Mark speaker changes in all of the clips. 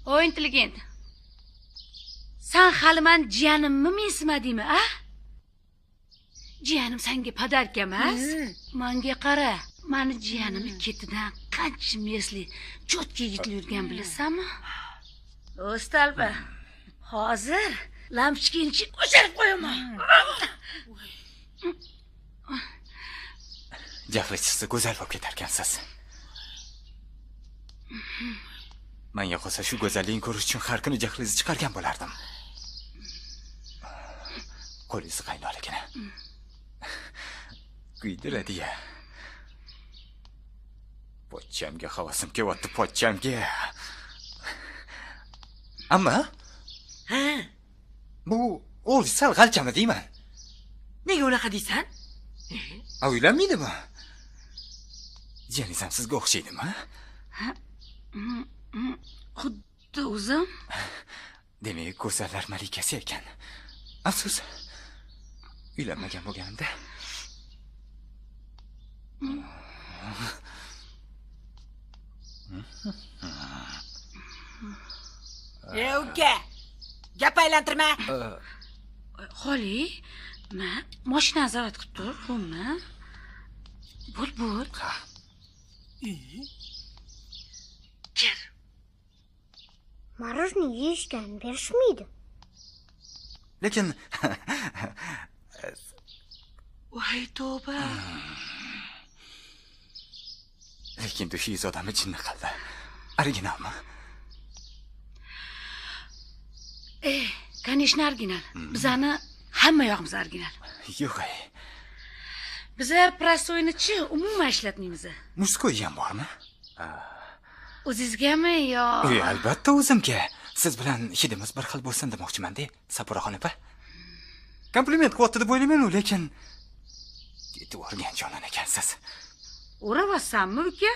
Speaker 1: O intelligent. Sen hali men jiyanimni mensimadingmi, a? Jiyanim senga padarka emas. Menga qara. Mani jiyanim ketidan qancha mesli cho'tka yigitlar yurgan bilasanmi? O'stalba. Hozir lampochkani o'chirib qo'yaman.
Speaker 2: Jahli chiqsa go'zal bo'lib ketar ekansiz. Menga qolsa shu go'zallikni ko'rish uchun har kuni jahlingizni chiqargan bo'lardim. Qo'lingiz qaynoligini. Kuydiradi-ya. Pochchamga havasim kelyapti, pochchamga. Amma?
Speaker 3: Ha?
Speaker 2: Bu o'zi sal g'alchami deyman.
Speaker 3: Nega unaqa deysan?
Speaker 2: O'ylanmaydimi? Jiyaningiz ham sizga o'xshaydimi?
Speaker 1: Xuddi o'zim.
Speaker 2: Demak, go'zallar malikasi ekan. Afsus. Uylanmagan bo'lganimda.
Speaker 3: Uka, gap aylantirma.
Speaker 1: Xoli, men mashinani zavat qilib tur, xo'pmi? Bul. Kel.
Speaker 4: Marojni yeyishdan berishmaydi.
Speaker 2: Lekin
Speaker 1: Voy tavba.
Speaker 2: lekin dushingiz odamni jinni qildi. Originalmi?
Speaker 1: Конечно, original. Bizani hamma yog'imiz original.
Speaker 2: Yo'q.
Speaker 1: Bizlar prostoyni-chi umuman ishlatmaymiz.
Speaker 2: Muskoy ham bormi?
Speaker 1: O'zingizgami yo?
Speaker 2: Albatta o'zimga. Siz bilan hidimiz bir xil bo'lsin demoqchiman-da, Sapuraxon opa. Kompliment qilyapti deb o'ylayman-ku, lekin yetib o'rgan jonon ekansiz.
Speaker 1: O'ravatsanmi, uka?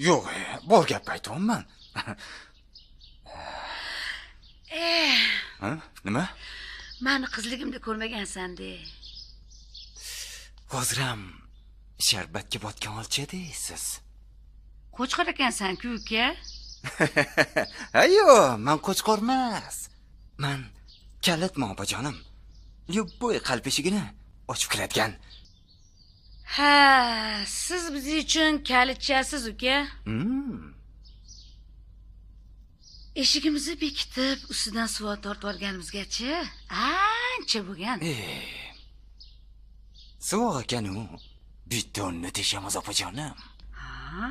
Speaker 2: Yo'q, bor gapni aytyapman. Nima?
Speaker 1: Meni qizligimda ko'rmagansan-de.
Speaker 2: Hozir ham sharbatga botgan olcha-deysiz.
Speaker 1: Qo'chqor ekansan-ku, uka?
Speaker 2: Ayo, men qo'chqor emas. Men kalitman opajonim. Любой qalb eshigini ochib kiradigan.
Speaker 1: Ha, siz biz uchun kalitchasiz, uka. Eshigimizni bekitib, ustidan suv tortib olganimizgacha ancha bo'lgan.
Speaker 2: So'g'a ekan-u. Bittonni teshamiz opajonim.
Speaker 1: Ha?